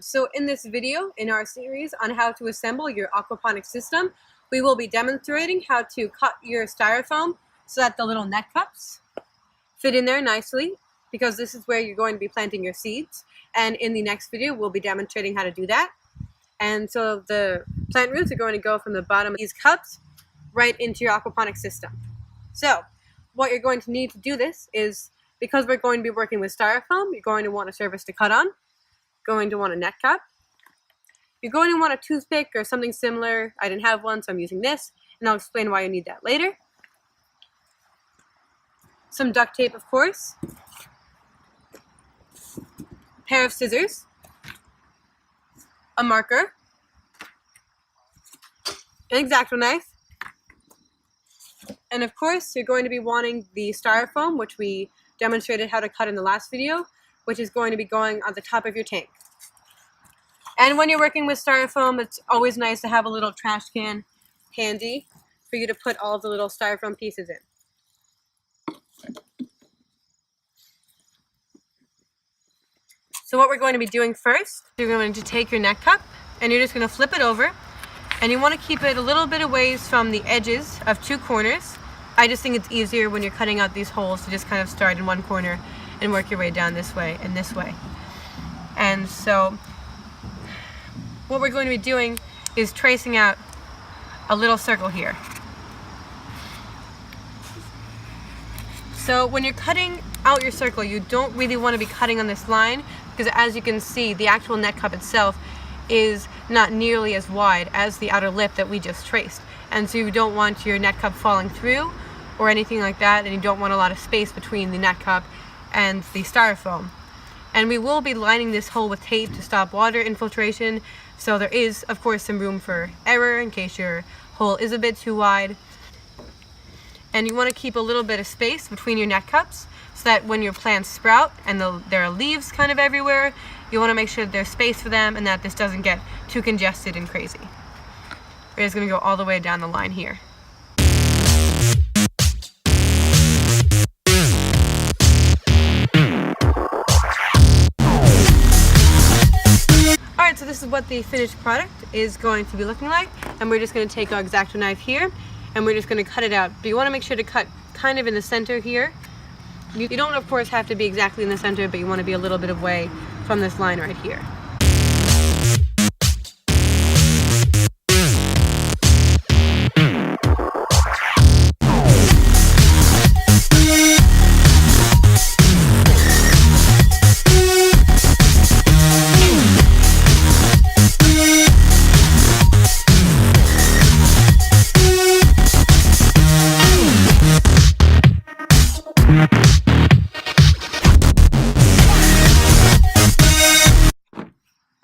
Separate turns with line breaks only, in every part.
So in this video in our series on how to assemble your aquaponics system, we will be demonstrating how to cut your styrofoam so that the little net cups fit in there nicely, because this is where you're going to be planting your seeds. And in the next video, we'll be demonstrating how to do that. And so the plant roots are going to go from the bottom of these cups right into your aquaponics system. So what you're going to need to do this is, because we're going to be working with styrofoam, you're going to want a surface to cut on, going to want a net cap. You're going to want a toothpick or something similar. I didn't have one, so I'm using this, and I'll explain why you need that later. Some duct tape, of course. Pair of scissors. A marker. An X-Acto knife. And of course, you're going to be wanting the styrofoam, which we demonstrated how to cut in the last video, which is going to be going on the top of your tank. And when you're working with styrofoam, it's always nice to have a little trash can handy for you to put all the little styrofoam pieces in. So what we're going to be doing first, you're going to take your net cup and you're just going to flip it over, and you want to keep it a little bit away from the edges of two corners. I just think it's easier when you're cutting out these holes to just kind of start in one corner and work your way down this way and this way. And so what we're going to be doing is tracing out a little circle here. So when you're cutting out your circle, you don't really want to be cutting on this line, because as you can see, the actual net cup itself is not nearly as wide as the outer lip that we just traced. And so you don't want your net cup falling through or anything like that, and you don't want a lot of space between the net cup and the styrofoam. And we will be lining this hole with tape to stop water infiltration, so there is, of course, some room for error in case your hole is a bit too wide. And you want to keep a little bit of space between your net cups so that when your plants sprout and there are leaves kind of everywhere, you want to make sure that there's space for them and that this doesn't get too congested and crazy. We're just going to go all the way down the line here. Alright, so this is what the finished product is going to be looking like, and we're just going to take our X-Acto knife here and we're just going to cut it out. But you want to make sure to cut kind of in the center here. You don't, of course, have to be exactly in the center, but you want to be a little bit away from this line right here.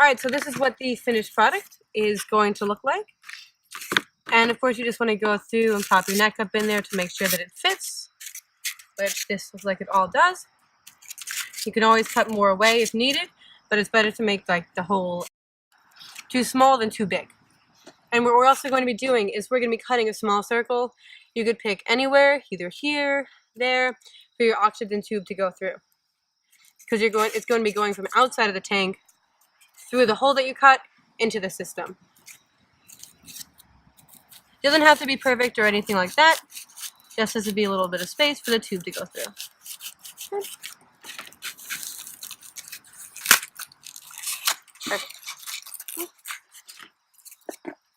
Alright, so this is what the finished product is going to look like. And of course you just want to go through and pop your net cup in there to make sure that it fits, which this looks like it all does. You can always cut more away if needed, but it's better to make like the hole too small than too big. And what we're also going to be doing is we're going to be cutting a small circle. You could pick anywhere, either here, there, for your oxygen tube to go through. Because it's going to be going from outside of the tank through the hole that you cut into the system. It doesn't have to be perfect or anything like that. Just has to be a little bit of space for the tube to go through. Perfect.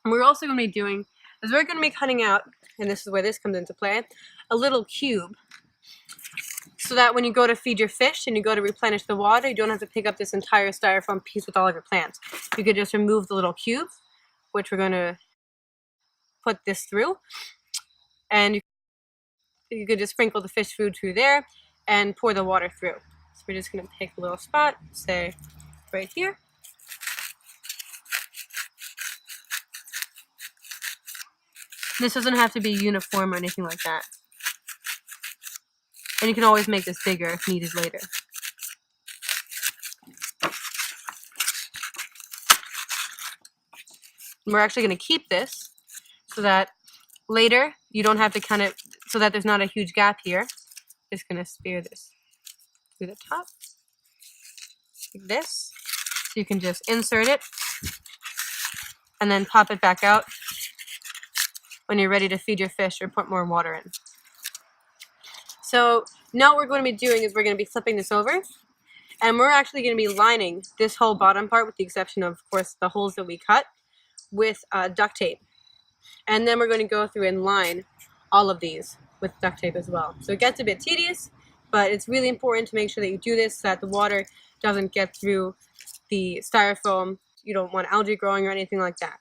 And we're also going to be doing is we're going to be cutting out, and this is where this comes into play, a little cube, so that when you go to feed your fish and you go to replenish the water, you don't have to pick up this entire styrofoam piece with all of your plants. You could just remove the little cube, which we're going to put this through, and you could just sprinkle the fish food through there and pour the water through. So we're just going to pick a little spot, say right here. This doesn't have to be uniform or anything like that. And you can always make this bigger if needed later. And we're actually going to keep this so that later you don't have to so that there's not a huge gap here. Just going to spear this through the top, like this. So you can just insert it and then pop it back out when you're ready to feed your fish or put more water in. So now what we're going to be doing is we're going to be flipping this over, and we're actually going to be lining this whole bottom part, with the exception of course the holes that we cut, with duct tape. And then we're going to go through and line all of these with duct tape as well. So it gets a bit tedious, but it's really important to make sure that you do this so that the water doesn't get through the styrofoam. You don't want algae growing or anything like that.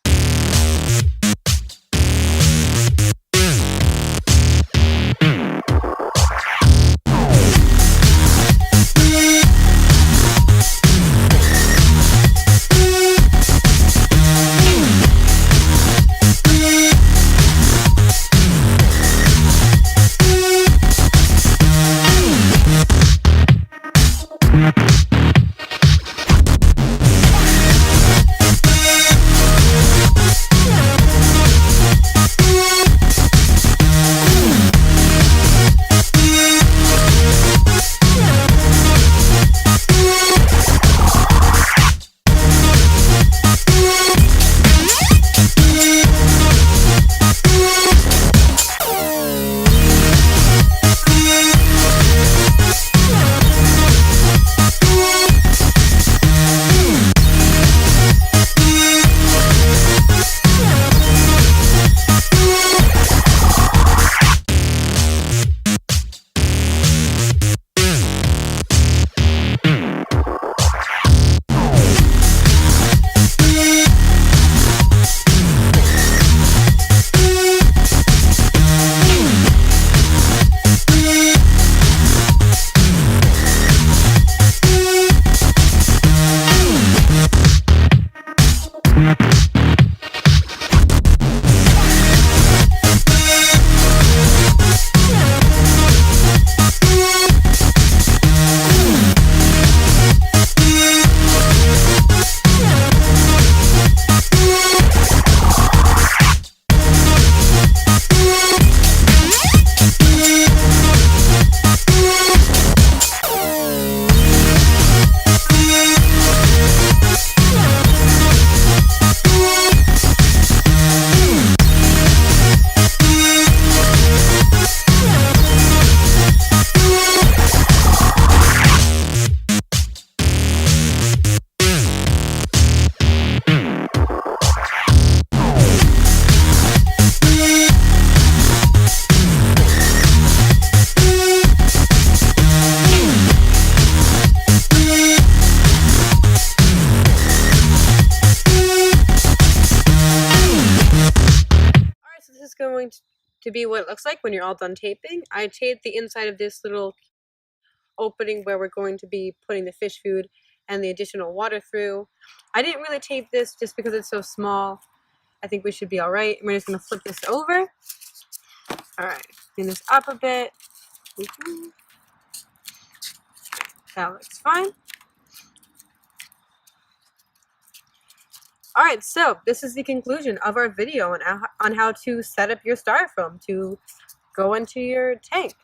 Going to be what it looks like when you're all done taping. I taped the inside of this little opening where we're going to be putting the fish food and the additional water through. I didn't really tape this just because it's so small. I think we should be all right. We're just going to flip this over. All right, clean this up a bit. That looks fine. All right, so this is the conclusion of our video on how to set up your styrofoam to go into your tank.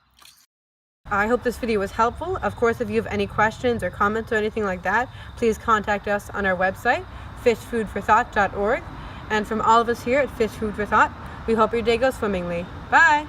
I hope this video was helpful. Of course, if you have any questions or comments or anything like that, please contact us on our website, fishfoodforthought.org. And from all of us here at Fish Food for Thought, we hope your day goes swimmingly. Bye!